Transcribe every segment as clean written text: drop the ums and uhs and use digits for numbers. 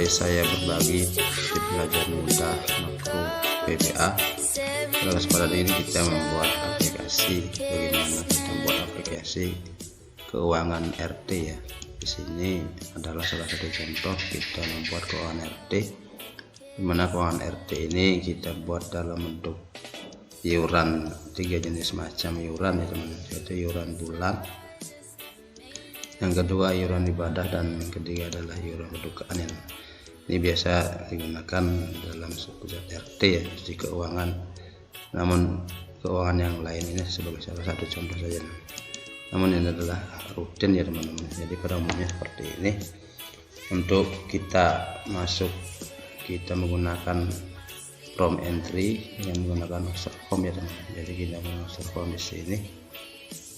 saya berbagi tips belajar mudah makro VBA. Pada kesempatan ini kita membuat aplikasi, bagaimana kita membuat aplikasi keuangan RT ya. Di sini adalah salah satu contoh kita membuat keuangan RT, dimana keuangan RT ini kita buat dalam bentuk iuran, 3 jenis macam iuran ya teman-teman, yaitu iuran bulan, yang kedua iuran ibadah, dan yang ketiga adalah iuran kedukaan. Ini biasa digunakan dalam suku RT ya, di keuangan. Namun keuangan yang lain ini sebagai salah satu contoh saja. Namun ini adalah rutin ya teman-teman. Jadi pada umumnya seperti ini. Untuk kita masuk, kita menggunakan from entry yang menggunakan master form ya teman-teman. Jadi kita menggunakan master form di sini.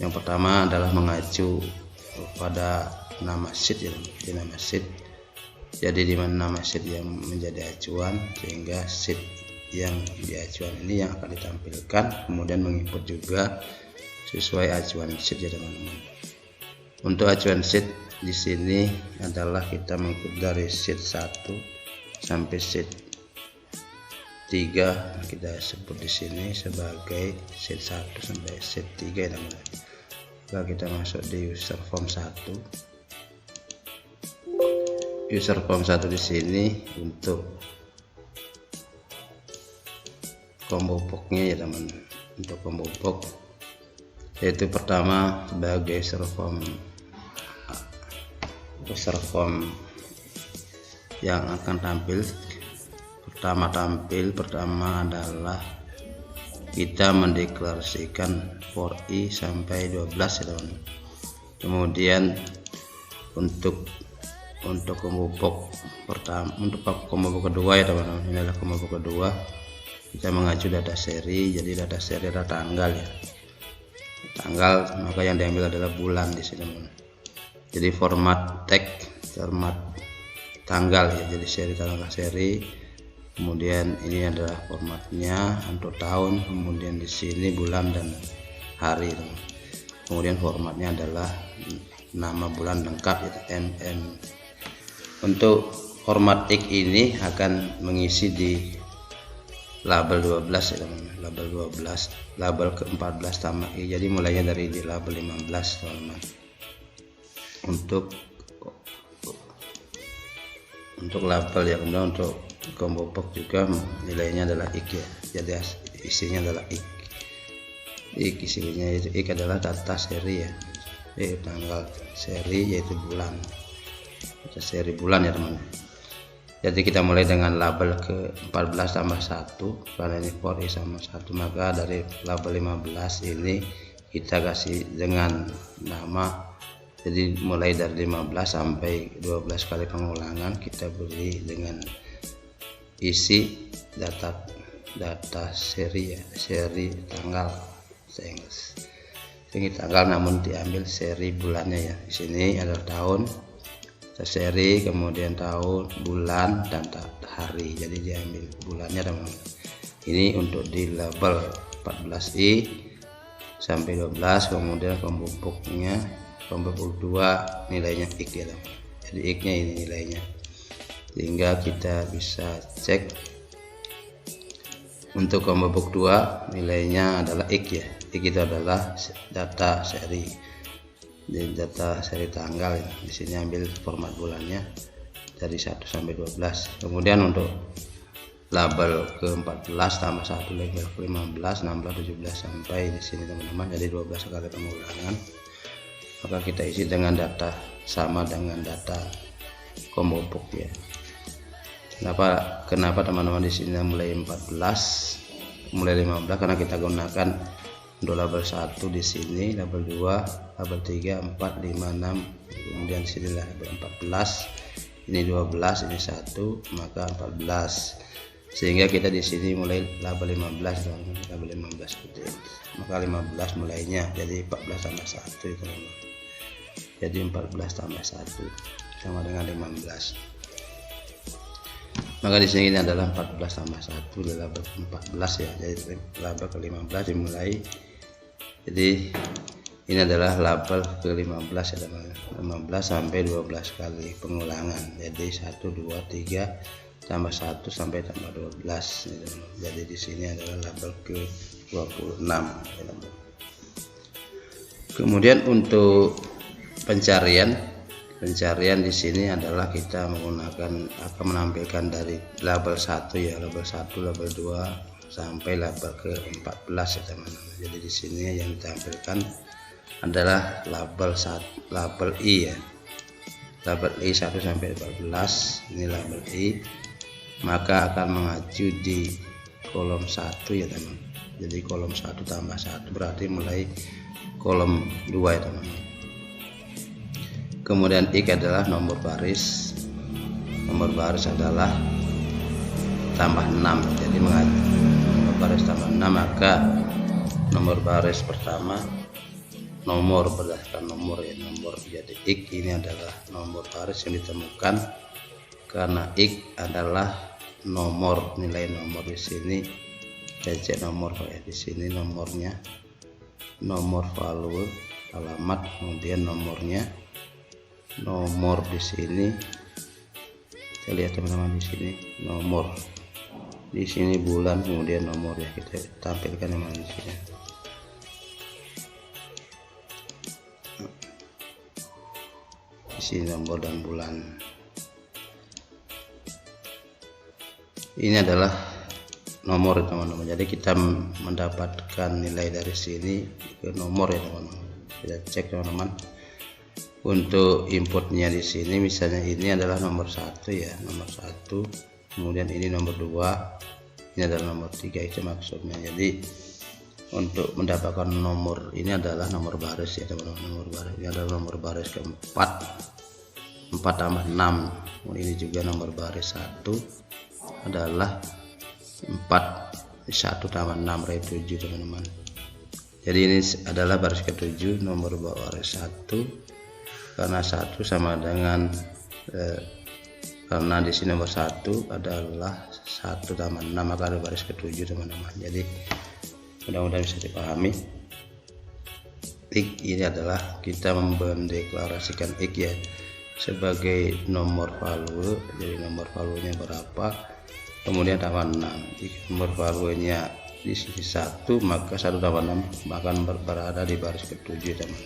Yang pertama adalah mengacu pada nama sheet ya, di nama sheet. Jadi di mana nama sheet yang menjadi acuan, sehingga sheet yang di acuan ini yang akan ditampilkan, kemudian menginput juga sesuai acuan sheet ya teman-teman. Untuk acuan sheet di sini adalah kita mengikut dari sheet 1 sampai sheet 3, kita sebut di sini sebagai sheet 1 sampai sheet 3 ya teman-teman. Lalu kita masuk di user form 1. User form 1 di sini untuk combo box-nya ya teman-teman. Untuk combo box yaitu pertama sebagai user form yang akan tampil. Pertama adalah kita mendeklarasikan for i sampai 12 ya teman. Kemudian untuk combo box pertama, untuk combo box kedua ya teman-teman, ini adalah combo box kedua, kita mengacu data seri. Jadi data seri adalah tanggal ya, tanggal, maka yang diambil adalah bulan di sini teman. Jadi format tanggal ya, jadi seri tanggal seri. Kemudian ini adalah formatnya untuk tahun, kemudian di sini bulan dan hari teman. Kemudian formatnya adalah nama bulan lengkap yaitu MM. Untuk format X ini akan mengisi di label 12 ya teman, label 12, label ke-14 tambah I. Jadi mulainya dari di label 15 teman. Untuk label ya, kemudian untuk combo box juga nilainya adalah X ya. Jadi isinya adalah X. Isinya itu X adalah data seri ya. Tanggal seri yaitu bulan. Data seri bulan ya teman. Jadi kita mulai dengan label ke-14 tambah 1, karena ini for i sama 1, maka dari label 15 ini kita kasih dengan nama. Jadi mulai dari 15 sampai 12 kali pengulangan kita beri dengan isi data seri ya, seri tanggal, seri tanggal, namun diambil seri bulannya ya. Di sini adalah tahun, seri, kemudian tahun, bulan, dan hari. Jadi diambil bulannya teman-teman. Ini untuk di label 14i sampai 12. Kemudian combo box-nya, combo box 2 nilainya X ya teman. Jadi X-nya ini nilainya, sehingga kita bisa cek. Untuk combo box 2 nilainya adalah X ya. X itu adalah data seri. Di data seri tanggal ya. Di sini ambil format bulannya dari 1 sampai 12. Kemudian untuk label ke-14 tambah 1 label ke-15, 16, 17 sampai di sini teman-teman. Jadi 12 kali pengulangan. Maka kita isi dengan data sama dengan data combo box ya. Kenapa teman-teman di sini mulai 14, mulai 15, karena kita gunakan untuk label 1 di sini, label 2, label 3, 4, 5, 6, kemudian di sini label 14, ini 12, ini 1, maka 14. Sehingga kita di sini mulai label 15 teman-teman, label 15 seperti ini. Maka 15 mulainya, jadi 14 tambah 1 itu teman-teman. Jadi 14 tambah 1 sama dengan 15. Maka di sini ini adalah 14 tambah 1 di label 14 ya. Jadi label ke-15 dimulai. Jadi Ini adalah label ke-15 ya teman-teman. 15 sampai 12 kali pengulangan. Jadi 1 2 3 tambah 1 sampai tambah 12 ya teman-teman. Jadi di sini adalah label ke-26 ya teman-teman. Kemudian untuk pencarian di sini adalah kita akan menampilkan dari label 1 ya, label 1, label 2 sampai label ke-14 ya teman-teman. Jadi di sini yang ditampilkan adalah label I ya, label I 1 sampai 14. Ini label I, maka akan mengacu di kolom 1 ya teman. Jadi kolom 1 tambah 1 berarti mulai kolom 2 ya teman. Kemudian X adalah nomor baris adalah tambah 6. Jadi mengacu nomor baris tambah 6, maka nomor baris pertama nomor berdasarkan nomor ya, nomor. Jadi X ini adalah nomor baris yang ditemukan karena X adalah nomor, nilai nomor. Di sini saya cek nomor ya, di sini nomornya, nomor value alamat, kemudian nomornya, nomor di sini kita lihat teman-teman, di sini nomor, di sini bulan, kemudian nomor ya, kita tampilkan teman-teman di sini. Isi nomor dan bulan. Ini adalah nomor teman-teman. Jadi kita mendapatkan nilai dari sini ke nomor ya teman-teman. Kita cek teman-teman. Untuk inputnya di sini misalnya ini adalah nomor 1 ya, nomor 1. Kemudian ini nomor 2. Ini adalah nomor 3, itu maksudnya. Jadi untuk mendapatkan nomor ini adalah nomor baris ya teman-teman. Nomor baris ini adalah nomor baris keempat, 4 tambah 6. Ini juga nomor baris 1 adalah 4, 1 tambah 6 berarti 7 teman-teman. Jadi ini adalah baris ke-7, nomor baris 1 karena 1 sama dengan karena di sini nomor 1 adalah 1 tambah 6, maka ada baris ke-7 teman-teman. Jadi mudah-mudahan bisa dipahami. X ini adalah kita mendeklarasikan X ya sebagai nomor value. Jadi nomor value-nya berapa, kemudian tambah 6. Jika nomor value-nya di sini 1, maka 1 tambah 6 akan berada di baris ke-7 teman.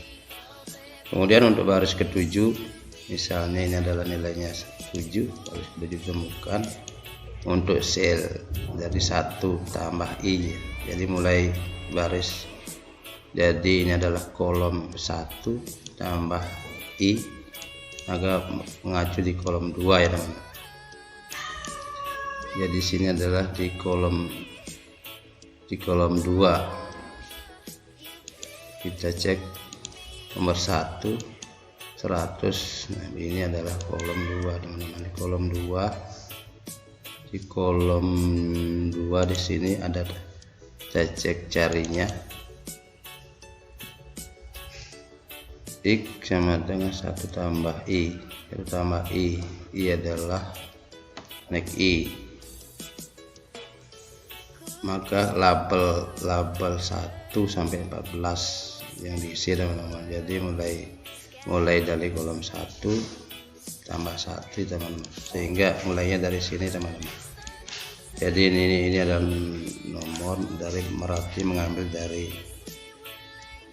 Kemudian untuk baris ke-7 misalnya ini adalah nilainya 7, baris ke-7 ditemukan untuk sel dari 1 tambah I. Jadi mulai baris, jadi ini adalah kolom 1 tambah I, maka mengacu di kolom 2 ya teman. Jadi sini adalah di kolom 2. Kita cek nomor 1 100. Nah, ini adalah kolom 2 teman-teman. Di kolom 2, di kolom 2 di sini ada, kita cek carinya X sama dengan 1 tambah I. 1 tambah I adalah naik I, maka label 1 sampai 14 yang diisi teman-teman. Jadi mulai dari kolom 1 tambah 1 teman-teman, sehingga mulainya dari sini teman-teman. Jadi ini adalah nomor dari Merati mengambil dari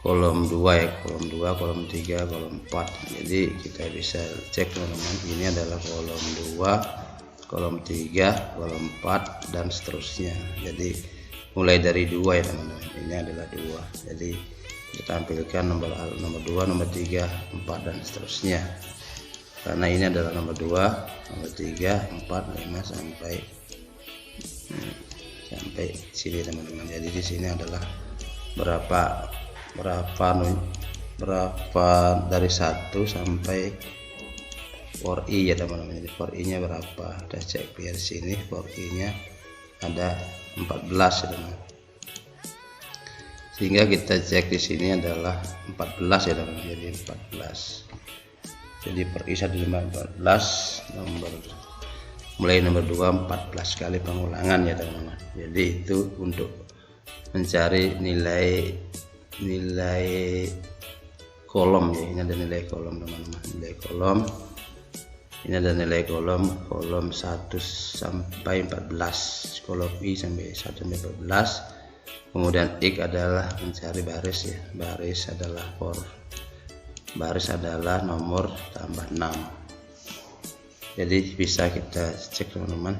kolom 2 ya, kolom 2, kolom 3, kolom 4. Jadi kita bisa cek teman-teman, ini adalah kolom 2, kolom 3, kolom 4 dan seterusnya. Jadi mulai dari 2 ya teman-teman. Ini adalah 2. Jadi kita tampilkan nomor 2, nomor 3, 4 dan seterusnya. Karena ini adalah nomor 2, nomor 3, 4, 5 sampai sini teman-teman. Jadi di sini adalah berapa dari 1 sampai for i ya teman-teman. Jadi for i nya berapa, kita cek di sini. For i nya ada 14 ya teman-teman, sehingga kita cek di sini adalah 14 ya teman-teman. Jadi 14. Jadi per i 1514 nomor mulai nomor 2 14 kali pengulangan ya teman-teman. Jadi itu untuk mencari nilai kolom ya. Ini ada nilai kolom teman-teman, nilai kolom. Ini ada nilai kolom 1 sampai 14, kolom I sampai 1 sampai 14. Kemudian X adalah mencari baris ya, baris adalah nomor tambah 6. Jadi bisa kita cek teman-teman.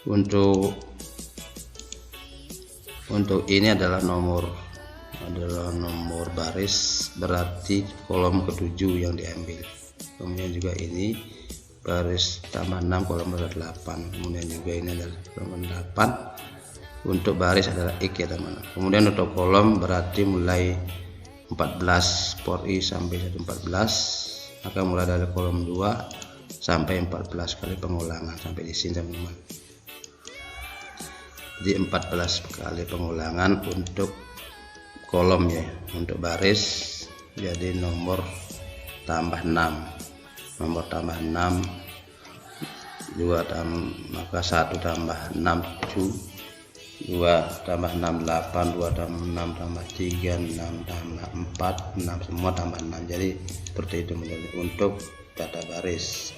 Untuk ini adalah nomor baris, berarti kolom ke-7 yang diambil. Kemudian juga ini baris tambah 6 kolom adalah 8. Kemudian juga ini adalah kolom 8. Untuk baris adalah X ya teman-teman. Kemudian untuk kolom berarti mulai 14 for I sampai 114, maka mulai dari kolom 2 sampai 14 kali pengulangan sampai di sini teman-teman. Jadi 14 kali pengulangan untuk kolom ya. Untuk baris jadi nomor tambah 6 juga maka 1 tambah 6 7, 2 tambah 6 8, 2 tambah 6 tambah 3, 6 tambah 4, 6 semua tambah 6. Jadi seperti itu untuk data baris.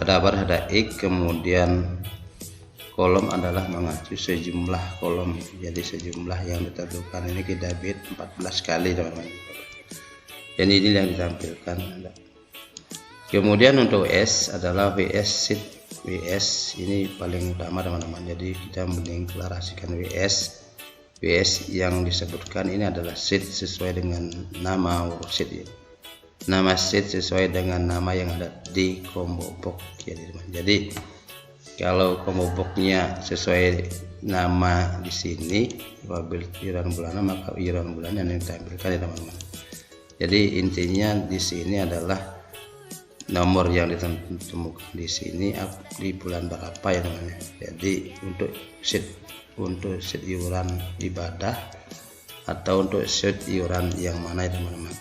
Pada baris ada X, kemudian kolom adalah mengacu sejumlah kolom. Jadi sejumlah yang ditentukan ini kita bit 14 kali teman-teman. Dan ini yang ditampilkan. Kemudian untuk S adalah WS sheet. WS ini paling utama teman-teman. Jadi kita mendeklarasikan WS yang disebutkan ini adalah sheet sesuai dengan nama worksheet ya. Nama sheet sesuai dengan nama yang ada di combo box ya teman-teman. Jadi kalau combo boxnya sesuai nama di sini, apabila iuran bulanan maka iuran bulan yang ditampilkan ya teman-teman. Jadi intinya di sini adalah nomor yang ditemukan di sini di bulan berapa ya teman-teman. Jadi untuk sheet iuran ibadah atau untuk sheet iuran yang mana ya teman-teman.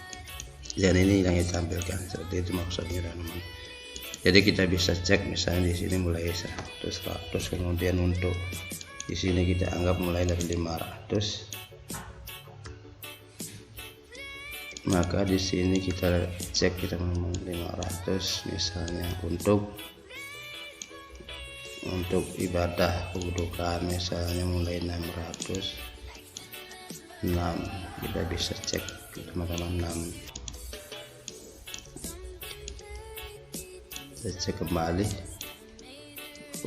Dan ini yang ditampilkan seperti itu maksudnya teman-teman. Jadi kita bisa cek misalnya di sini mulai 100, kemudian untuk di sini kita anggap mulai dari 500. Maka di sini kita cek kita ngomong 500 misalnya untuk ibadah kebudukan misalnya mulai 600. Kita bisa cek teman-teman 6. Kita cek kembali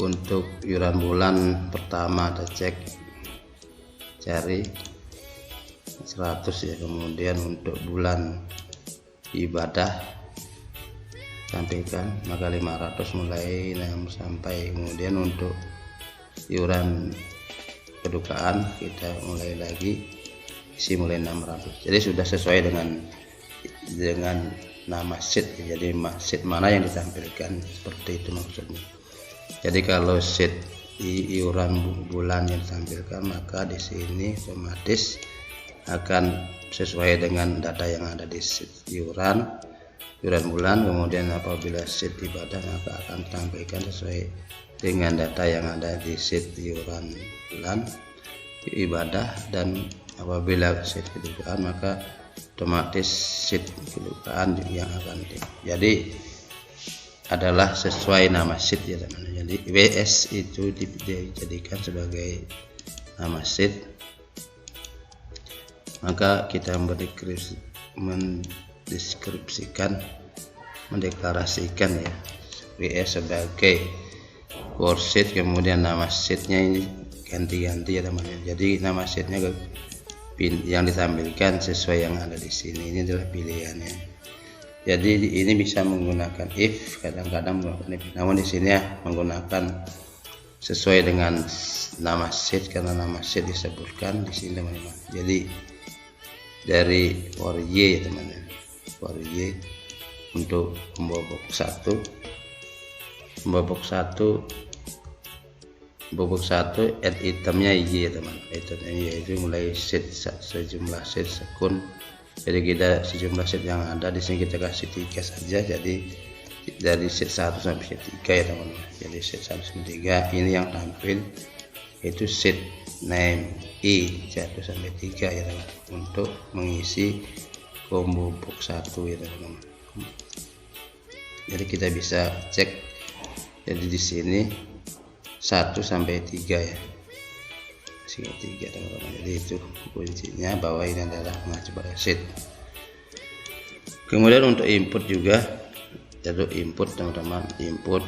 untuk iuran bulan pertama, kita cek cari 100 ya. Kemudian untuk bulan ibadah sampaikan maka 500 mulai 6 sampai. Kemudian untuk iuran kedukaan kita mulai lagi isi mulai 600. Jadi sudah sesuai dengan nama sheet. Jadi sheet mana yang ditampilkan seperti itu maksudnya. Jadi kalau sheet iuran bulan yang ditampilkan maka di sini otomatis akan sesuai dengan data yang ada di sheet iuran bulan. Kemudian apabila sheet ibadah maka akan ditampilkan sesuai dengan data yang ada di sheet iuran bulan ibadah. Dan apabila sheet kedukaan maka otomatis sheet kedukaan yang akan jadi adalah sesuai nama sheet ya teman-teman. Jadi WS itu dijadikan sebagai nama sheet. Maka kita mendeklarasikan ya WS sebagai worksheet. Kemudian nama sheetnya ini ganti-ganti ya teman-teman. Jadi nama sheetnya yang ditampilkan sesuai yang ada di sini. Ini adalah pilihannya. Jadi ini bisa menggunakan if, kadang-kadang menggunakan if. Namun di sini ya menggunakan sesuai dengan nama sheet karena nama sheet disebutkan di sini teman-teman. Jadi dari for Y ya teman-teman, for Y untuk bobok 1 add itemnya Y ya teman. Itemnya Y itu mulai sheet sejumlah sheet sekun. Jadi kita sejumlah sheet yang ada di sini kita kasih 3 saja. Jadi dari sheet 1 sampai sheet 3 ya teman-teman. Jadi sheet 1 sampai 3 ini yang tampil itu sheet name I 1 sampai 3 ya teman, untuk mengisi combo box 1 ya teman-teman. Jadi kita bisa cek, jadi di sini 1 sampai 3 ya, sehingga 3 teman-teman. Jadi itu kuncinya bahwa ini adalah mengacu pada sheet. Kemudian untuk input juga, jadi input teman-teman, input.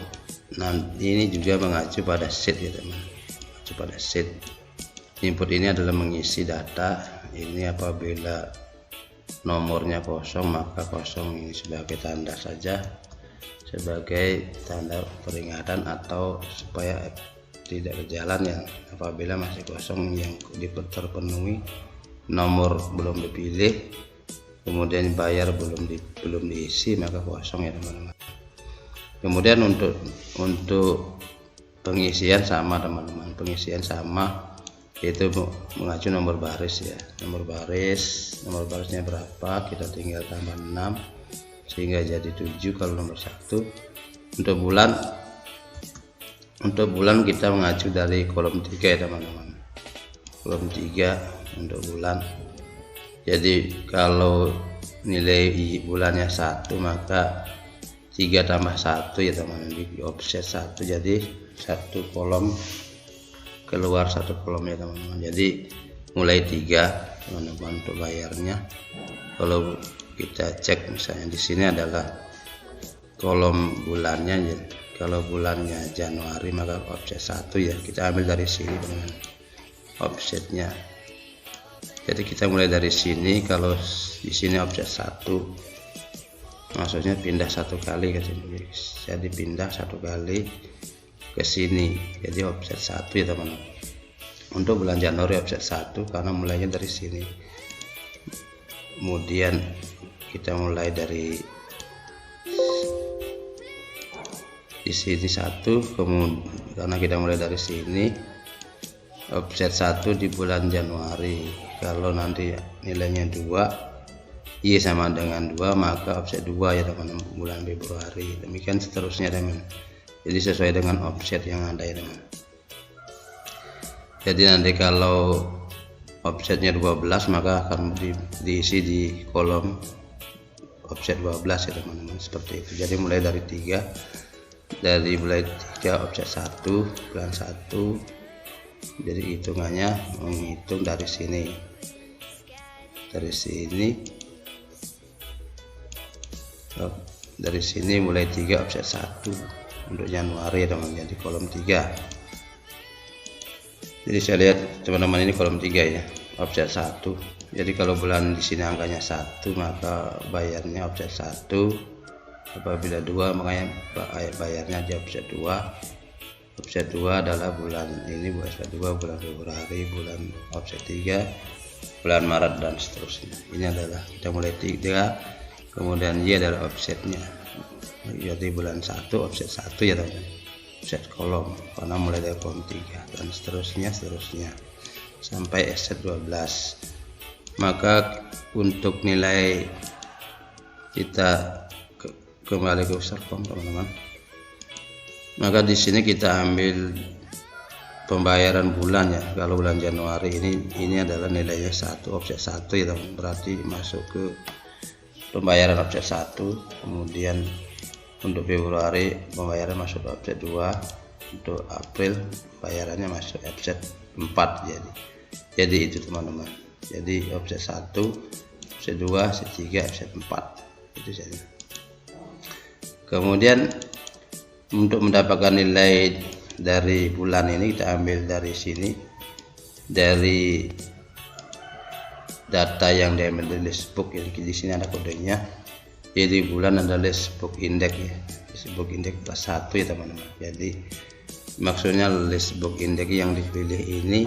Nah ini juga mengacu pada sheet ya teman, mengacu pada sheet. Input ini adalah mengisi data. Ini apabila nomornya kosong, maka kosong ini sebagai tanda saja, sebagai tanda peringatan atau supaya tidak berjalan ya. Apabila masih kosong yang terpenuhi, nomor belum dipilih, kemudian bayar belum diisi, maka kosong ya teman-teman. Kemudian untuk pengisian sama teman-teman, pengisian sama, yaitu mengacu nomor baris ya, nomor barisnya berapa, kita tinggal tambah 6 sehingga jadi 7 kalau nomor 1. Untuk bulan kita mengacu dari kolom 3 ya teman-teman, kolom 3 untuk bulan. Jadi kalau nilai bulannya 1, maka 3 tambah 1 ya teman-teman, di offset 1, jadi 1 kolom keluar 1 kolom ya teman-teman. Jadi mulai 3 teman-teman untuk bayarnya. Kalau kita cek misalnya di sini adalah kolom bulannya ya. Kalau bulannya Januari maka offset 1 ya, kita ambil dari sini teman-teman offsetnya. Jadi kita mulai dari sini, kalau di sini offset 1 maksudnya pindah 1 kali ke sini, jadi pindah 1 kali ke sini, jadi offset 1 ya teman-teman. Untuk bulan Januari offset 1 karena mulainya dari sini. Kemudian kita mulai dari di sini 1, kemudian karena kita mulai dari sini offset 1 di bulan Januari. Kalau nanti nilainya 2, Y sama dengan 2, maka offset 2 ya teman-teman bulan Februari. Demikian seterusnya teman. Jadi sesuai dengan offset yang ada ya teman. Jadi nanti kalau offsetnya 12 maka akan diisi di kolom offset 12 ya teman-teman, seperti itu. Jadi mulai dari 3 offset 1 bulan 1. Jadi hitungannya menghitung dari sini mulai 3 offset 1 untuk Januari ya teman-teman, jadi kolom 3. Jadi saya lihat teman-teman ini kolom 3 ya, offset 1. Jadi kalau bulan di sini angkanya 1 maka bayarnya offset 1. Apabila 2 makanya bayarnya di offset 2. Offset 2 adalah bulan ini, offset 2 bulan Februari, bulan offset 3 bulan Maret dan seterusnya. Ini adalah kita mulai 3, kemudian Y adalah offsetnya. Jadi bulan 1 offset 1 ya teman-teman, offset kolom karena mulai dari kolom 3 dan seterusnya sampai offset 12. Maka untuk nilai kita kembali ke Serpong teman-teman, maka di sini kita ambil pembayaran bulan ya. Kalau bulan Januari ini adalah nilainya 1 offset 1 ya teman, berarti masuk ke pembayaran offset 1. Kemudian untuk Februari pembayaran masuk offset 2, untuk April bayarannya masuk offset 4. Jadi itu teman-teman, jadi offset 1, offset 2, offset 3, offset 4 itu saja. Kemudian untuk mendapatkan nilai dari bulan ini kita ambil dari sini, dari data yang diambil dari listbook. Jadi di sini ada kodenya. Jadi bulan ada listbook index ya, listbook index plus 1 ya teman-teman. Jadi maksudnya listbook index yang dipilih ini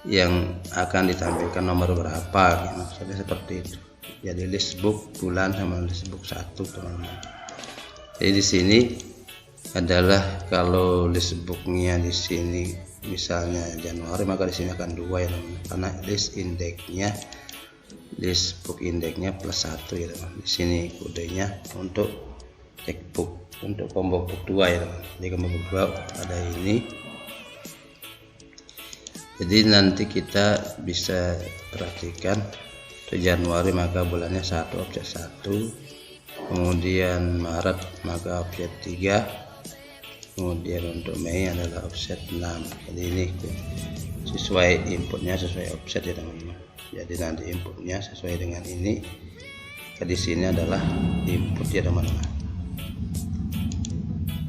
yang akan ditampilkan nomor berapa ya, maksudnya seperti itu. Jadi listbook bulan sama listbook 1 teman-teman. Jadi di sini adalah kalau listbooknya di sini misalnya Januari maka di sini akan 2 ya teman-teman, karena listbook indexnya plus 1 ya teman. Di sini kodenya untuk checkbook, untuk combo book 2 ya teman. Jadi combo book 2 ada ini. Jadi nanti kita bisa perhatikan Untuk Januari maka bulannya 1 offset 1, kemudian Maret maka offset 3, kemudian untuk Mei adalah offset 6. Jadi ini sesuai inputnya sesuai offset ya teman-teman. Jadi nanti inputnya sesuai dengan ini. Di sini adalah input ya teman-teman.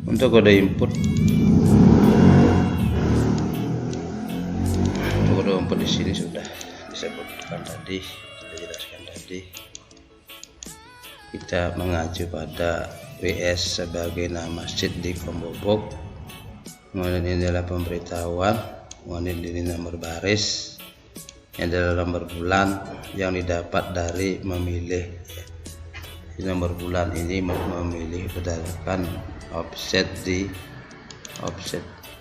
Untuk kode input di sini sudah disebutkan tadi, sudah jelaskan tadi. Kita mengacu pada WS sebagai nama sheet di combo box. Kemudian ini adalah pemberitahuan, kemudian ini nomor baris, ini adalah nomor bulan yang didapat dari memilih. Nomor bulan ini memilih berdasarkan offset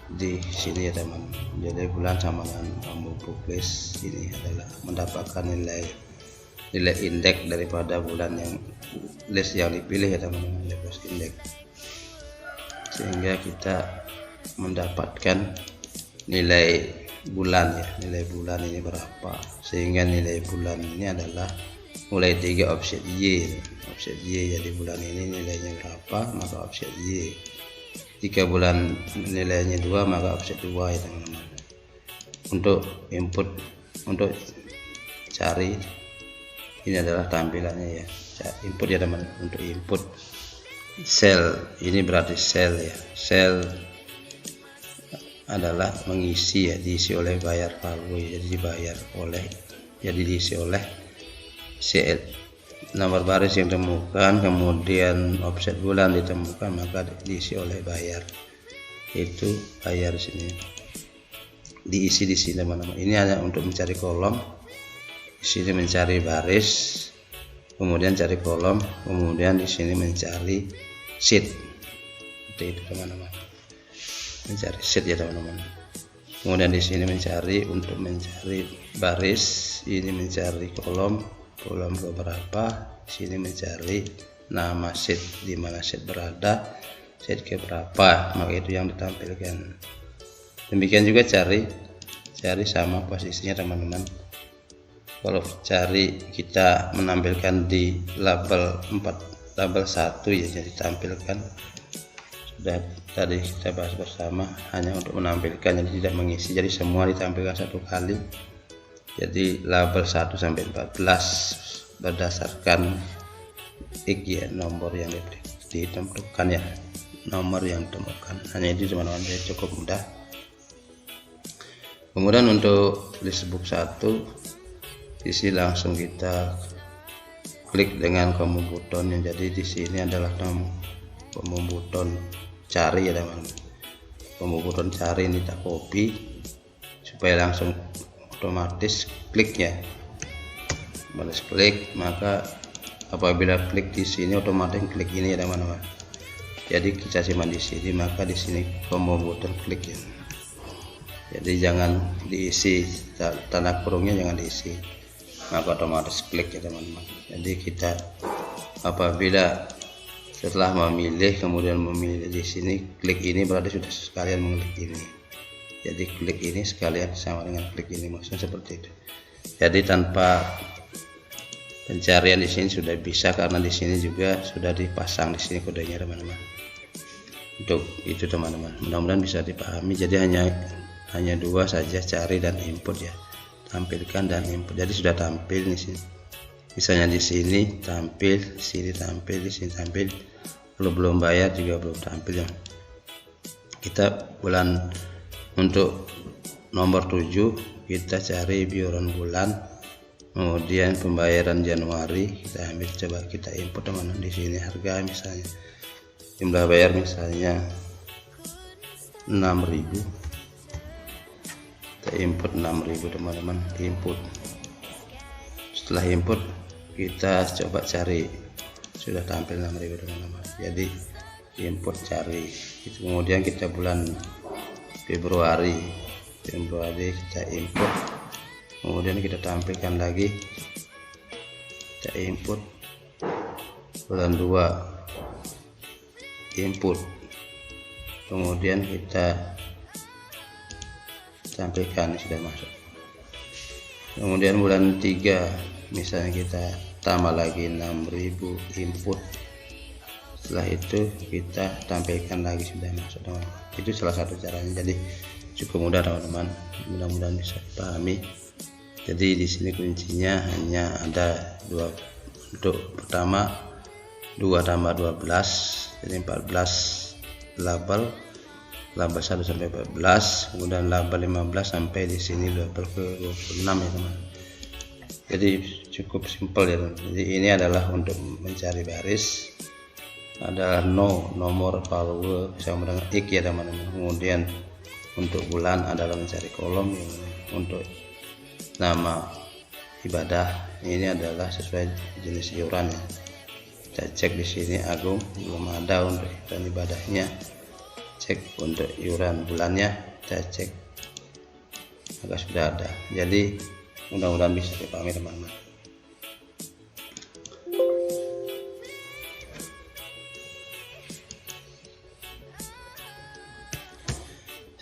di sini ya teman. Jadi bulan sama dengan combo box ini adalah mendapatkan nilai indeks daripada bulan yang list yang dipilih ya teman-teman, list indeks, sehingga kita mendapatkan nilai bulan ya, nilai bulan ini berapa, sehingga nilai bulan ini adalah mulai 3 offset Y. Jadi bulan ini nilainya berapa maka offset Y. Jika bulan nilainya 2 maka offset 2 ya teman-teman. Untuk input, untuk cari, ini adalah tampilannya ya, input ya teman. Untuk input sel, ini berarti sel ya, sel adalah mengisi ya, diisi oleh bayar value, jadi dibayar oleh, jadi diisi oleh sel nomor baris yang ditemukan, kemudian offset bulan ditemukan, maka diisi oleh bayar. Itu bayar di sini, diisi di sini teman-teman. Ini hanya untuk mencari kolom, di sini mencari baris, kemudian cari kolom, kemudian di sini mencari sheet. Seperti itu teman-teman, mencari sheet ya teman-teman. Kemudian di sini mencari, untuk mencari baris, ini mencari kolom keberapa, sini mencari nama sheet, di mana sheet berada, sheet ke berapa, maka itu yang ditampilkan. Demikian juga cari sama posisinya teman-teman. Kalau cari kita menampilkan di label 1 ya, jadi tampilkan, sudah tadi kita bahas bersama, hanya untuk menampilkan, jadi tidak mengisi, jadi semua ditampilkan satu kali. Jadi label 1 sampai 14 berdasarkan X ya, nomor yang ditemukan ya, nomor yang ditemukan. Hanya itu teman-teman, jadi cukup mudah. Kemudian untuk list book 1, di sini langsung kita klik dengan combo button yang jadi di sini adalah combo button cari ya teman-teman. Combo button cari ini tak copy supaya langsung otomatis kliknya, balas klik, maka apabila klik di sini otomatis klik ini ya teman-teman. Jadi kita simpan di sini, maka di sini combo button klik ya. Jadi jangan diisi, tanda kurungnya jangan diisi, maka otomatis klik ya teman-teman. Jadi kita apabila setelah memilih kemudian memilih di sini klik ini, berarti sudah sekalian mengklik ini. Jadi klik ini sekalian sama dengan klik ini, maksudnya seperti itu. Jadi tanpa pencarian di sini sudah bisa, karena di sini juga sudah dipasang di sini kodenya teman-teman. Untuk itu teman-teman, mudah-mudahan bisa dipahami. Jadi hanya 2 saja, cari dan input ya, tampilkan dan input. Jadi sudah tampil di sini. Misalnya di sini tampil, di sini tampil, di sini tampil. Kalau belum bayar juga belum tampil ya. Kita bulan, untuk nomor 7 kita cari biuran bulan, kemudian pembayaran Januari kita ambil, coba kita input teman-teman. Di sini harga misalnya, jumlah bayar misalnya 6.000, kita input 6.000 teman-teman, input. Setelah input kita coba cari, sudah tampil 6.000 teman-teman. Jadi input cari itu, kemudian kita bulan Februari kita input, kemudian kita tampilkan lagi, kita input bulan 2 input, kemudian kita tampilkan sudah masuk. Kemudian bulan 3 misalnya kita tambah lagi 6.000 input, setelah itu kita tampilkan lagi sudah masuk teman. Itu salah satu caranya, jadi cukup mudah teman-teman, mudah-mudahan bisa dipahami. Jadi di sini kuncinya hanya ada dua. Untuk pertama 2 tambah 12 jadi 14 label 1 sampai 14, kemudian label 15 sampai di sini label ke 26 ya teman. Jadi cukup simpel ya teman. Jadi ini adalah untuk mencari baris, adalah nomor power sama dengan X ya teman-teman. Kemudian untuk bulan adalah mencari kolom, untuk nama ibadah ini adalah sesuai jenis iuran ya. Kita cek di sini Agung belum ada untuk iuran ibadahnya, cek untuk iuran bulannya, kita cek maka sudah ada. Jadi mudah-mudahan bisa dipahami teman-teman.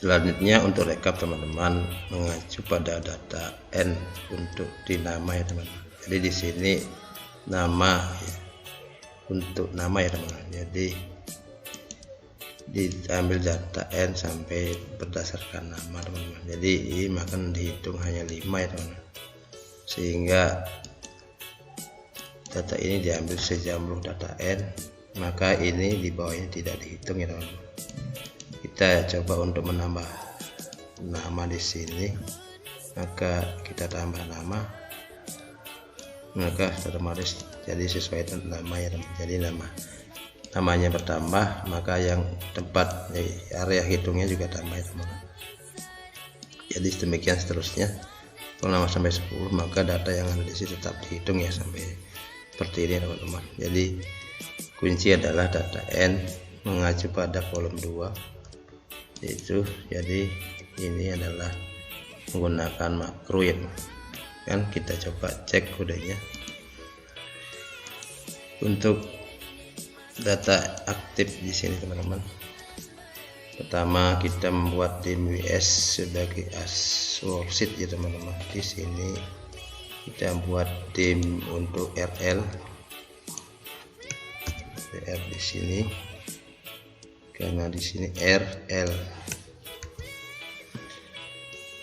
Selanjutnya untuk rekap teman-teman mengacu pada data N untuk di nama ya teman-teman. Jadi di sini nama ya, untuk nama ya teman-teman. Jadi diambil data N sampai berdasarkan nama teman-teman. Jadi ini akan dihitung hanya 5 ya teman-teman. Sehingga data ini diambil sejumlah data N, maka ini di bawahnya tidak dihitung ya teman-teman. Kita coba untuk menambah nama di sini, maka kita tambah nama, maka otomatis jadi sesuai nama ya teman. Jadi namanya bertambah, maka yang tempat area hitungnya juga tambah ya teman. Jadi demikian seterusnya. Kalau nama sampai 10, maka data yang ada di sini tetap dihitung ya sampai seperti ini teman-teman. Jadi kunci adalah data N mengacu pada kolom 2 itu. Jadi ini adalah menggunakan makro ya kan. Kita coba cek kodenya. Untuk data aktif di sini teman-teman, pertama kita membuat dim WS sebagai worksheet ya teman-teman. Di sini kita buat dim untuk RL di sini, karena di sini RL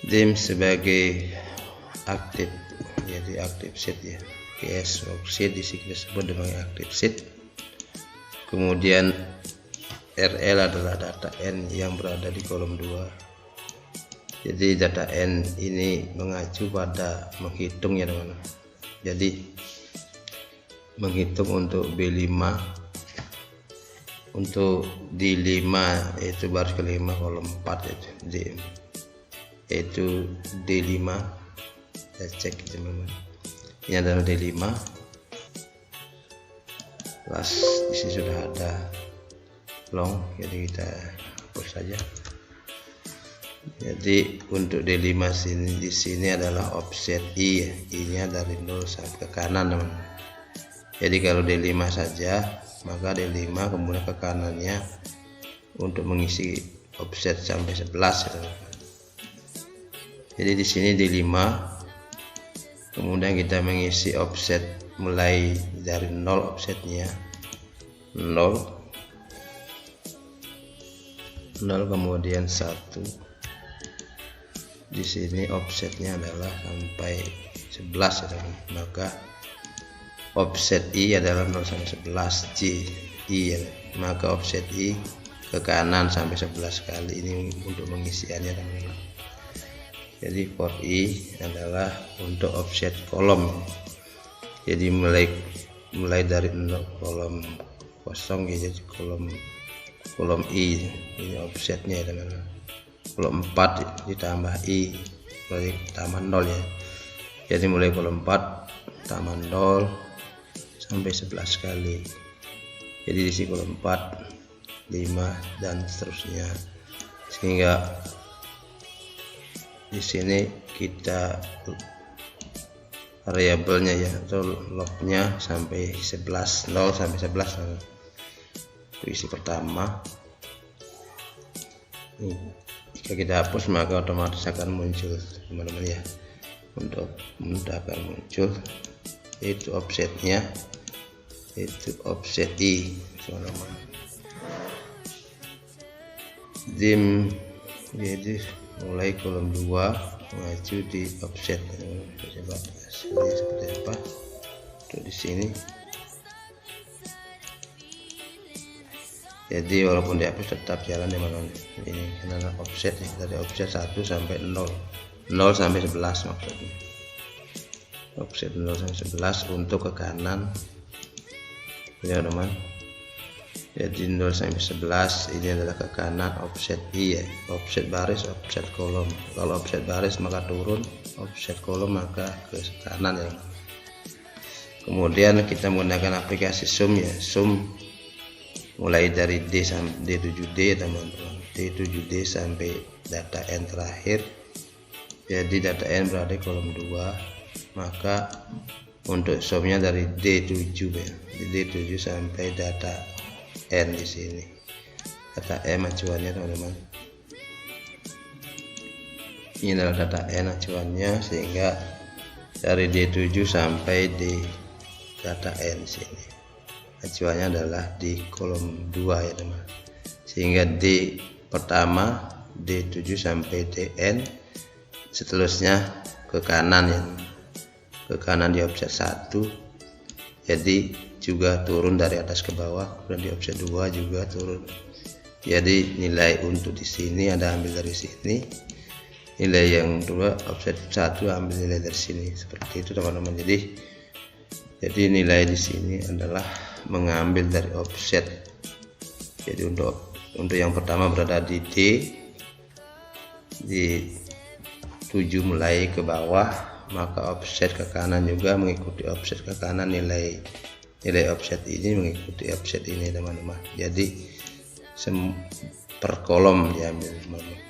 dim sebagai aktif, jadi aktif sheet ya. PS worksheet di sini disebut dengan aktif sheet. Kemudian RL adalah data N yang berada di kolom 2. Jadi data N ini mengacu pada menghitung ya teman-teman. Jadi menghitung untuk B5, untuk di 5 yaitu baris kelima kolom 4 yaitu D5. Kita cek teman-teman, ini adalah D5. Plus di sini sudah ada long, jadi kita hapus saja. Jadi untuk D5 sini di sini adalah offset I ya. I-nya dari 0 sampai ke kanan teman-teman. Jadi kalau D5 saja, maka D5 kemudian ke kanannya untuk mengisi offset sampai 11 ya teman-teman. Jadi di sini D5, kemudian kita mengisi offset mulai dari 0, offsetnya 0, kemudian 1. Di sini offsetnya adalah sampai 11 ya teman. Maka offset I adalah 0 sampai 11 J I ya. Maka offset I ke kanan sampai 11 kali, ini untuk mengisiannya teman-teman. Jadi for I adalah untuk offset kolom. Jadi mulai dari 0 kolom kosong ya, jadi kolom I ini offsetnya ya teman-teman. Kolom 4 ditambah I mulai tambah 0 ya. Jadi mulai kolom 4 tambah 0 sampai 11 kali. Jadi di sini kolom 4, 5 dan seterusnya, sehingga di sini kita variabelnya ya atau lognya sampai 11, 0 sampai 11 itu isi pertama. Jika kita hapus maka otomatis akan muncul teman-teman ya. Untuk mudah akan muncul yaitu offsetnya, yaitu offset I teman-teman. Dim, jadi mulai kolom 2 maju di offset. Coba hasilnya seperti apa untuk di sini. Jadi walaupun dihapus tetap jalan teman-teman. Ini karena offset ya, dari offset 1 sampai 0 sampai 11 maksudnya. Offset 0 sampai 11 untuk ke kanan ya teman. Jadi 0 sampai 11 ini adalah ke kanan offset I ya, offset baris, offset kolom. Kalau offset baris maka turun, offset kolom maka ke kanan ya teman. Kemudian kita menggunakan aplikasi Zoom ya, Zoom mulai dari D sampai D7D teman-teman, D7D sampai data N terakhir. Jadi data N berada di kolom 2, maka untuk zoomnya dari D7 ya, D7 sampai data N di sini. Data N acuannya teman-teman. Ini adalah data N acuannya, sehingga dari D7 sampai di data N di sini. Acuannya adalah di kolom 2 ya teman, sehingga D pertama D7 sampai DN, seterusnya ke kanan ya, ke kanan di offset 1, jadi juga turun dari atas ke bawah. Dan di offset 2 juga turun, jadi nilai untuk di sini ada ambil dari sini, nilai yang kedua offset 1 ambil nilai dari sini, seperti itu teman-teman. Jadi nilai di sini adalah mengambil dari offset. Jadi untuk yang pertama berada di D, di 7 mulai ke bawah, maka offset ke kanan juga mengikuti offset ke kanan. Nilai offset ini mengikuti offset ini teman-teman. Jadi per kolom diambil teman-teman.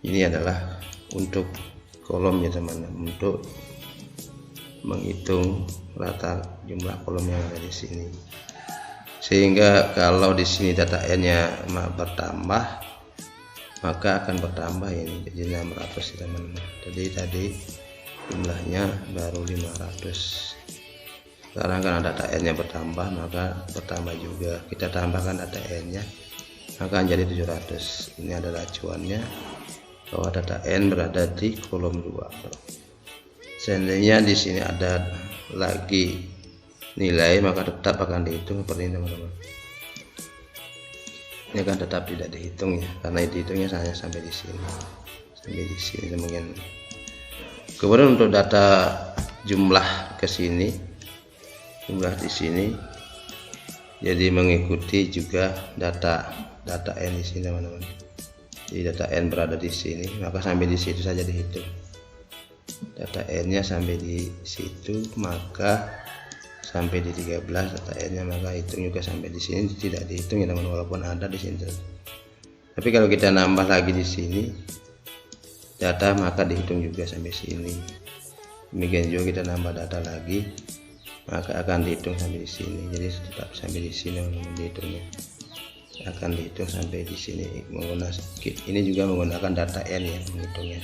Ini adalah untuk kolom ya teman-teman, untuk menghitung rata jumlah kolom yang ada di sini. Sehingga kalau di sini data N-nya bertambah, maka akan bertambah ini jadi 600 teman-teman. Jadi tadi jumlahnya baru 500. Sekarang karena data N-nya bertambah, maka bertambah juga. Kita tambahkan data N-nya, maka jadi 700. Ini adalah acuannya bahwa data N berada di kolom 2. Seandainya di sini ada lagi nilai, maka tetap akan dihitung seperti ini teman-teman. Ini akan tetap tidak dihitung ya, karena dihitungnya hanya sampai di sini, demikian. Kemudian untuk data jumlah ke sini, jumlah di sini, jadi mengikuti juga data N di sini teman-teman. Jadi data N berada di sini, maka sampai di situ saja dihitung. Data N-nya sampai di situ, maka sampai di 13 data N-nya, maka hitung juga sampai di sini, tidak dihitung ya teman, walaupun ada di sini. Tapi kalau kita nambah lagi di sini data, maka dihitung juga sampai sini. Demikian juga kita nambah data lagi, maka akan dihitung sampai di sini. Jadi tetap sampai di sini dihitungnya, akan dihitung sampai di sini. Ini juga menggunakan data N ya menghitungnya.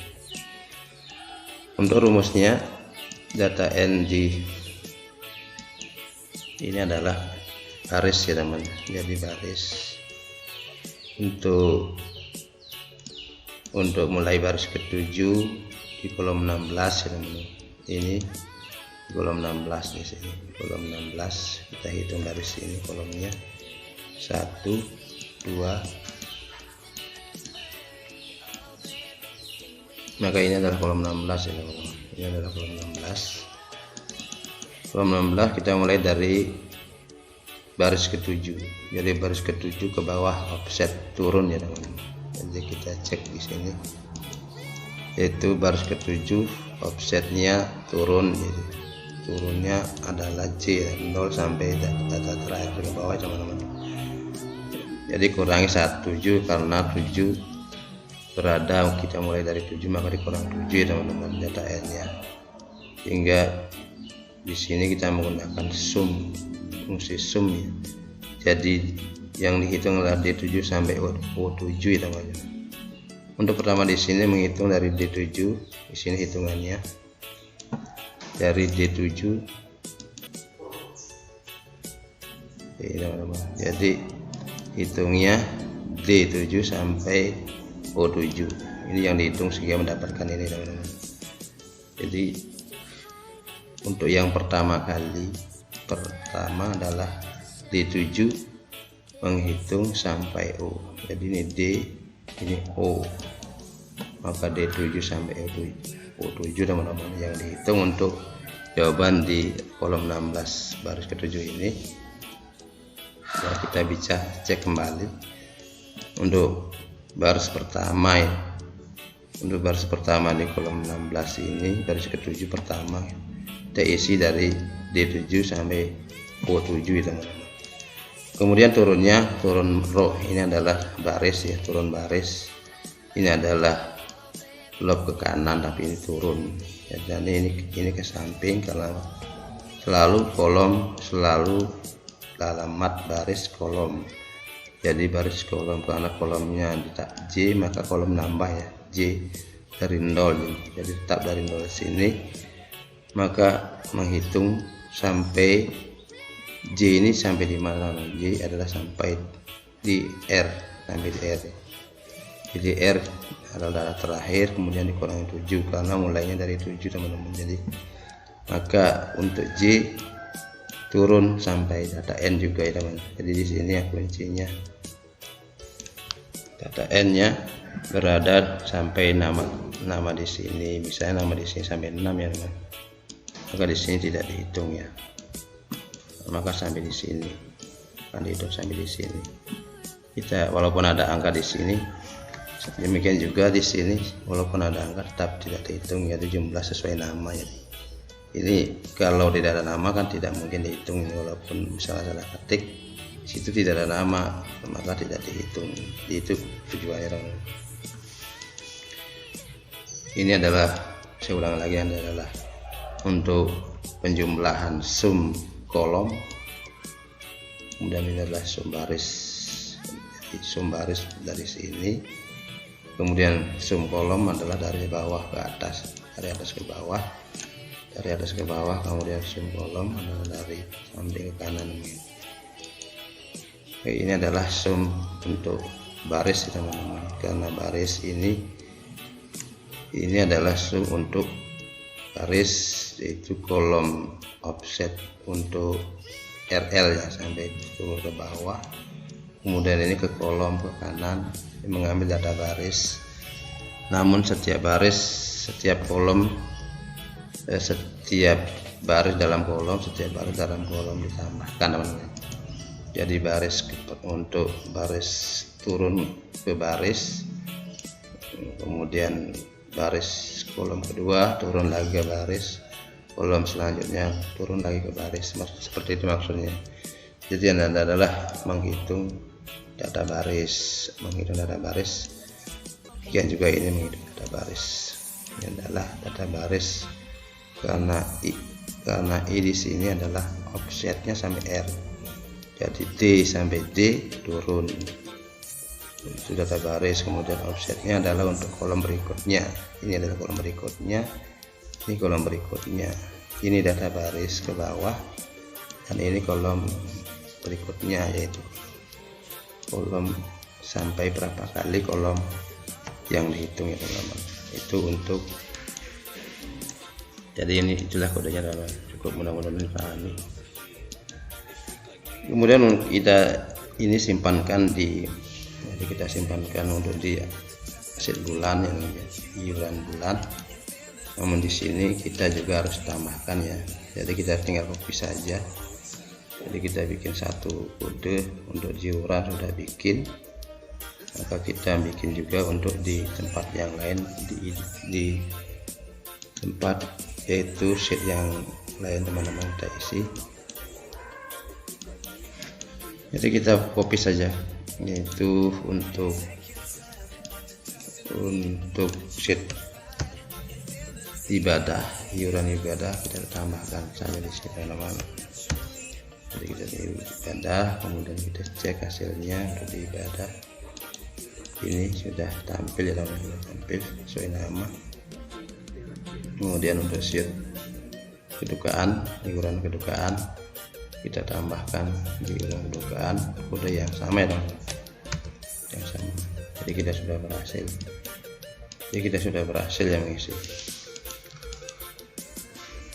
Untuk rumusnya, data N di ini adalah baris ya teman. Jadi baris untuk mulai baris ke-7 di kolom 16 ya teman. Ini kolom 16 di sini. Kolom 16 kita hitung dari sini kolomnya 1, 2. Maka ini adalah kolom 16 ya teman-teman. Ini adalah kolom 16. Kolom 16 kita mulai dari baris ke-7. Jadi baris ke-7 ke bawah offset turun ya teman-teman. Jadi kita cek di sini. Yaitu baris ke-7 offsetnya turun, jadi turunnya adalah J 0 sampai data terakhir ke bawah teman-teman. Jadi kurangi 17 karena 7 berada, kita mulai dari 7 maka dikurang 7 ya teman-teman data N-nya. Hingga di sini kita menggunakan sum, fungsi sum ya. Jadi yang dihitung adalah D7 sampai O7 ya teman-teman. Untuk pertama di sini menghitung dari D7, di sini hitungannya dari D7. Oke, teman-teman. Jadi hitungnya D7 sampai O7. Ini yang dihitung sehingga mendapatkan ini, teman-teman. Jadi untuk yang pertama adalah D7 menghitung sampai O. Jadi ini D, ini O, maka D7 sampai O7 teman-teman yang dihitung untuk jawaban di kolom 16 baris ke-7 ini. Ya, kita bisa cek kembali untuk baris pertama ya. Untuk baris pertama di kolom 16 ini, baris ke-7 pertama terisi dari D7 sampai O7 teman-teman. Kemudian turun row, ini adalah baris ya, turun baris. Ini adalah lob ke kanan tapi ini turun ya, dan ini ke samping karena selalu alamat baris kolom. Jadi baris kolom, karena kolomnya letak J maka kolom nambah ya, J dari 0, jadi tetap dari 0 sini, maka menghitung sampai J ini sampai di mana? J adalah sampai di R, sampai di R. Jadi R adalah terakhir, kemudian dikurangi 7 karena mulainya dari 7 teman-teman. Jadi maka untuk J turun sampai data N juga ya teman. Jadi di sini ya kuncinya, data N nya berada sampai nama di sini, misalnya nama di sini sampai 6 ya teman. Maka di sini tidak dihitung ya, maka sampai di sini kan dihitung sampai di sini. Kita walaupun ada angka di sini, demikian juga di sini walaupun ada angka tetap tidak dihitung, yaitu jumlah sesuai nama ya. Ini kalau tidak ada nama kan tidak mungkin dihitung, walaupun misalnya salah ketik situ tidak ada nama maka tidak dihitung. Itu tujuannya. Ini adalah, saya ulang lagi, adalah untuk penjumlahan sum kolom, kemudian ini adalah sum baris dari sini, kemudian sum kolom adalah dari bawah ke atas, dari atas ke bawah, kemudian sum kolom adalah dari samping ke kanan. Oke, ini adalah sum untuk baris teman-teman, karena baris ini adalah sum untuk baris, yaitu kolom offset untuk RL ya, sampai turun ke bawah, kemudian ini ke kolom ke kanan mengambil data baris. Namun setiap baris dalam kolom ditambahkan teman-teman. Jadi untuk baris turun ke baris, kemudian baris kolom kedua turun lagi ke baris, kolom selanjutnya turun lagi ke baris, seperti itu maksudnya. Jadi yang adalah menghitung data baris, demikian juga ini menghitung data baris. Ini adalah data baris karena I di sini adalah offsetnya sampai R, jadi D sampai D turun, itu data baris. Kemudian offsetnya adalah untuk kolom berikutnya, ini adalah kolom berikutnya, ini kolom berikutnya, ini data baris ke bawah, dan ini kolom berikutnya, yaitu kolom sampai berapa kali kolom yang dihitung ya teman-teman. Itu untuk, jadi itulah kodenya teman-teman, cukup mudah-mudahan dipahami. Kemudian kita ini simpankan jadi kita simpankan untuk di aset bulan yang iuran bulan. Namun di sini kita juga harus tambahkan ya, jadi kita tinggal copy saja. Jadi kita bikin satu kode untuk iuran sudah bikin, maka kita bikin juga untuk di tempat yang lain, di tempat yaitu sheet yang lain teman-teman kita isi. Jadi kita copy saja, yaitu untuk sheet ibadah, iuran ibadah kita tambahkan saja di sini teman-teman. Jadi kita di ibadah, kemudian kita cek hasilnya untuk di ibadah. Ini sudah tampil ya teman-teman, tampil sesuai nama. Kemudian untuk sheet kedukaan, iuran kedukaan kita tambahkan di iuran kedukaan kode yang sama ya teman-teman, yang sama. Jadi kita sudah berhasil ya mengisi.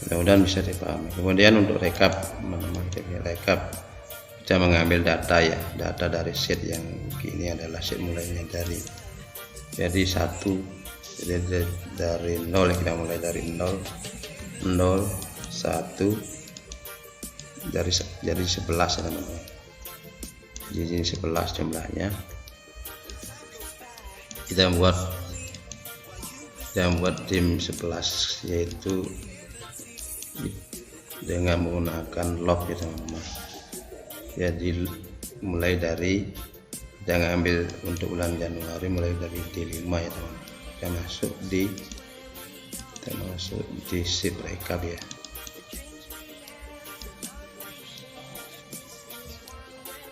Mudah-mudahan bisa dipahami. Kemudian untuk rekap teman-teman, kita mengambil data ya, data dari sheet yang ini adalah sheet mulainya dari jadi 1, jadi dari 0 kita mulai dari 0 1 dari 11 ya teman-teman. Jadi 11 jumlahnya. Kita membuat dim 11 yaitu dengan menggunakan log ya teman-teman. Jadi mulai dari kita ngambil untuk bulan Januari mulai dari D5 ya teman-teman. Kita masuk di sheet rekap ya.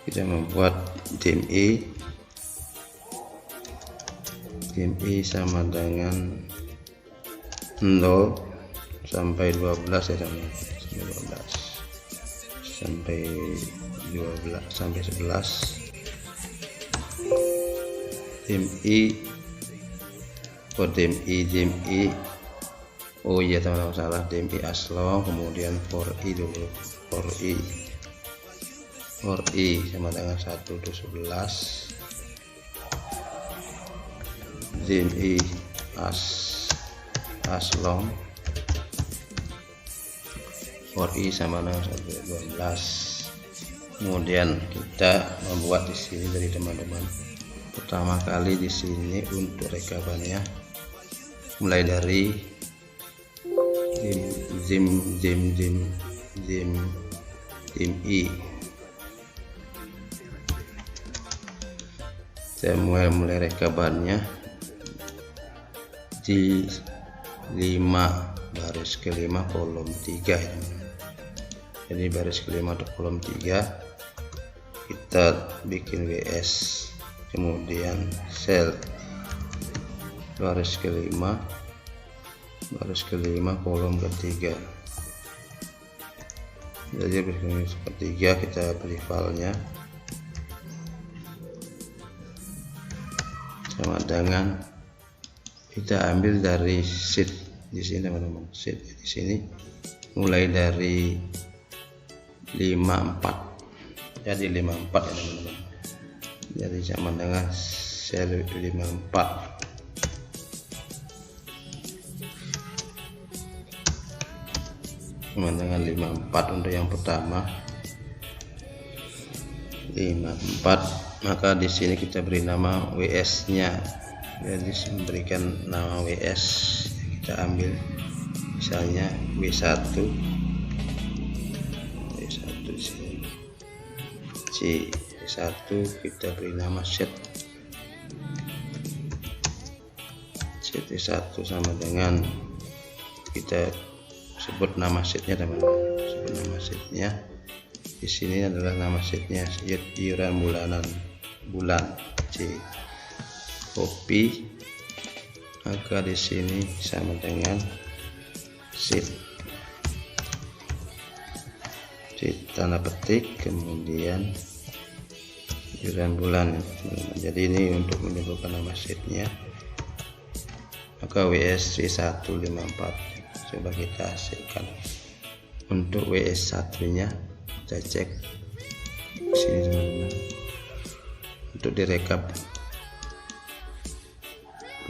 Kita membuat dim I sama dengan 0 sampai 12 ya teman-teman. Sampai 11 dim I oh iya teman-teman, salah, dim I aslong, kemudian for I dulu, for I sama dengan 1 to 11 dim I aslong for I sama dengan 1 to 12. Kemudian kita membuat di sini dari teman-teman, pertama kali di sini untuk rekapannya mulai dari dim I. Saya mulai rekapannya di 5 baris ke-5 kolom 3 ya. Jadi baris ke-5 atau kolom 3 kita bikin WS, kemudian sel baris ke-5 kolom ke-3. Jadi baris ke-3 kita beri filenya sama dengan kita ambil dari sheet di sini teman-teman, sheet di sini mulai dari 54, jadi 54 ya teman-teman. Jadi sama dengan sel 54. Sama dengan 54 untuk yang pertama 54. Maka di sini kita beri nama WS-nya. Jadi memberikan nama WS kita ambil misalnya W1 di sini. C1 kita beri nama set. Set1 sama dengan kita sebut nama setnya teman-teman. Sebut nama setnya. Di sini adalah nama setnya iuran bulan C. Copy, maka di sini sama dengan sheet tanda petik, kemudian iuran bulan. Jadi ini untuk menyebutkan nama sheetnya. Maka WS C154 coba kita hasilkan. Untuk WS1 nya kita cek di sini teman-teman. Untuk direkap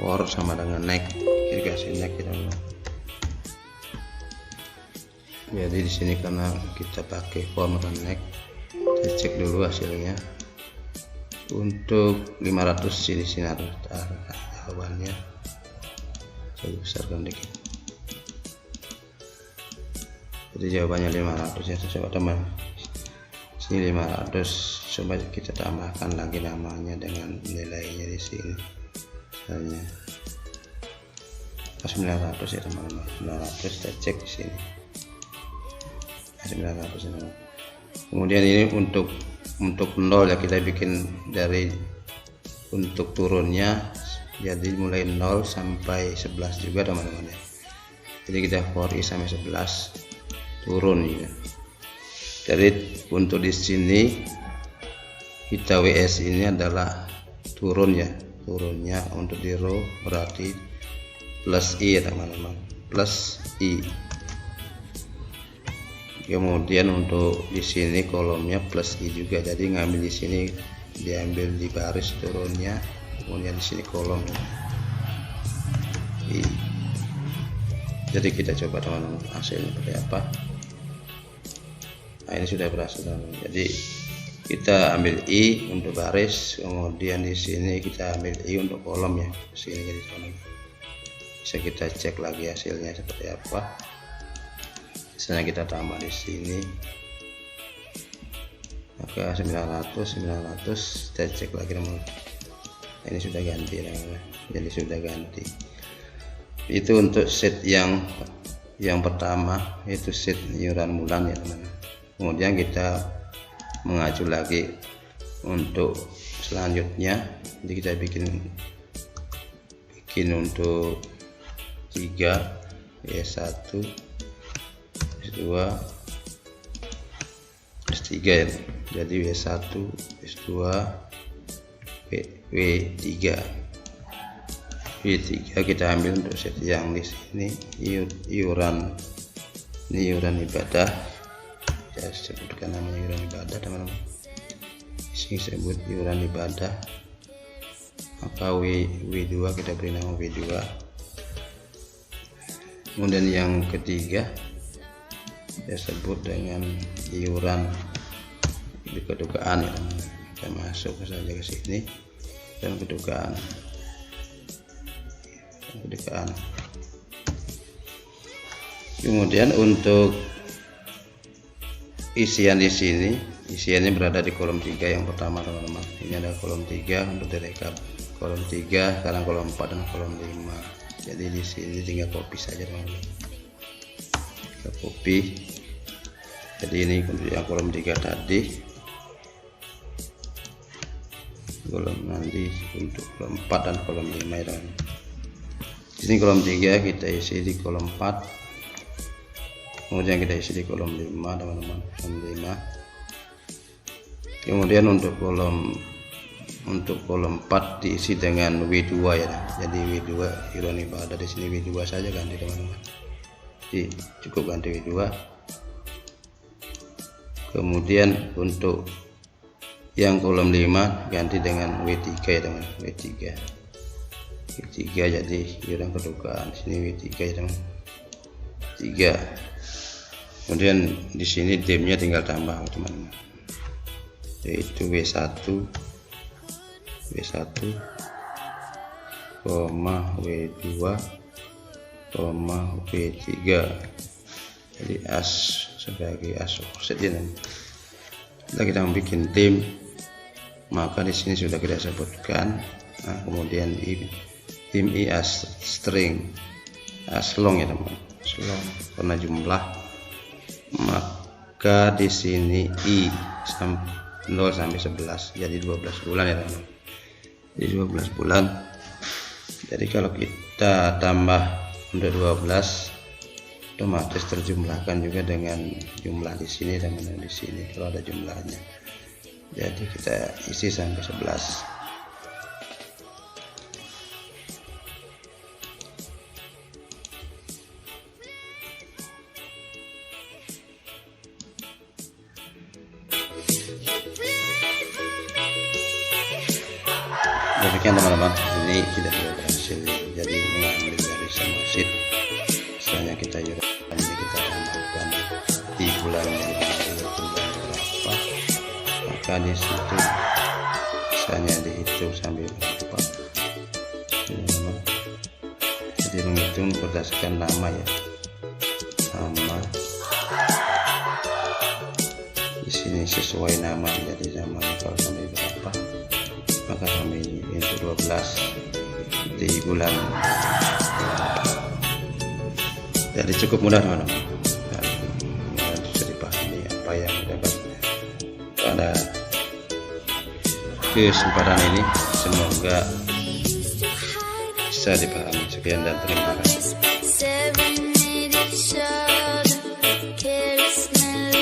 for sama dengan next, kita kasih next ya teman-teman. Jadi di sini karena kita pakai for dan next, kita cek dulu hasilnya. Untuk 500 di sini ada jawabannya. Saya besarkan dikit. Jadi jawabannya 500 ya coba teman. Sini 500. Coba kita tambahkan lagi namanya dengan nilainya di sini. Misalnya 900 ya teman-teman. 900 kita cek di sini. 900 ya teman. Kemudian ini untuk 0 ya kita bikin dari untuk turunnya, jadi mulai 0 sampai 11 juga teman-teman ya. Jadi kita for I sampai 11 turun ya. Jadi untuk di sini kita WS ini adalah turun ya, turunnya untuk di row berarti plus I ya teman-teman, plus I. Kemudian untuk di sini kolomnya plus I juga, jadi ngambil di sini diambil di baris turunnya, kemudian di sini kolomnya I. Jadi kita coba teman-teman hasilnya seperti apa. Nah, ini sudah berhasil teman-teman. Jadi kita ambil I untuk baris, kemudian di sini kita ambil I untuk kolom ya, sini. Jadi teman-teman bisa kita cek lagi hasilnya seperti apa. Misalnya kita tambah di sini, maka 900 kita cek lagi teman-teman. Nah, ini sudah ganti teman-teman, jadi sudah ganti. Itu untuk set yang pertama, yaitu set iuran bulan ya teman-teman. Kemudian kita mengacu lagi untuk selanjutnya, jadi kita bikin untuk 3 W1 W2 S3 ya. Jadi W1 S2 W3 kita ambil untuk set yang di sini iuran ibadah. Saya sebutkan namanya iuran ibadah teman-teman. Sini sebut iuran ibadah, maka W2 kita beri nama W2. Kemudian yang ketiga saya sebut dengan iuran kedukaan ya teman-teman. Kita masuk saja ke sini dan kedukaan. Kemudian untuk isian di sini, isiannya berada di kolom 3 yang pertama teman-teman. Ini ada kolom 3 untuk direkap, kolom 3, sekarang kolom 4 dan kolom 5. Jadi di sini tinggal copy saja teman-teman. Kita copy. Jadi ini untuk yang kolom 3 tadi, kolom nanti untuk kolom 4 dan kolom 5 ya teman-teman. Di sini kolom 3 kita isi di kolom 4, kemudian kita isi di kolom 5 teman-teman, kolom 5. Kemudian untuk kolom 4 diisi dengan W2 ya. Jadi W2 iuran ibadah, di sini W2 saja ganti teman-teman. Jadi cukup ganti W2. Kemudian untuk yang kolom 5 ganti dengan W3 ya teman, W3 jadi iuran kedukaan. Di sini W3 ya teman, 3. Kemudian di sini dimnya tinggal tambah teman-teman, yaitu W1 W2 W3. Jadi as sebagai as offset ya. Setelah kita membuat tim, maka di sini sudah kita sebutkan. Nah, kemudian tim I as string, as long ya teman, long karena jumlah, maka di sini I 0 sampai 11 jadi 12 bulan ya teman. Jadi 12 bulan. Jadi kalau kita tambah untuk 12 otomatis terjumlahkan juga dengan jumlah di sini teman-teman, di sini kalau ada jumlahnya. Jadi kita isi sampai 11. Demikian teman-teman, ini sudah berhasil. Jadi mengambil dari sama sheet, misalnya kita iuran ini kita tambahkan di bulannya berapa, maka di situ misalnya dihitung sampai berapa teman-teman. Jadi menghitung berdasarkan nama ya, nama di sini sesuai nama, jadi namanya kalau sampai berapa maka sampai itu 12 di bulan. Jadi cukup mudah teman-teman, bisa dipahami apa yang dapat pada kesempatan ini. Semoga bisa dipahami. Sekian dan terima kasih. Bismillah.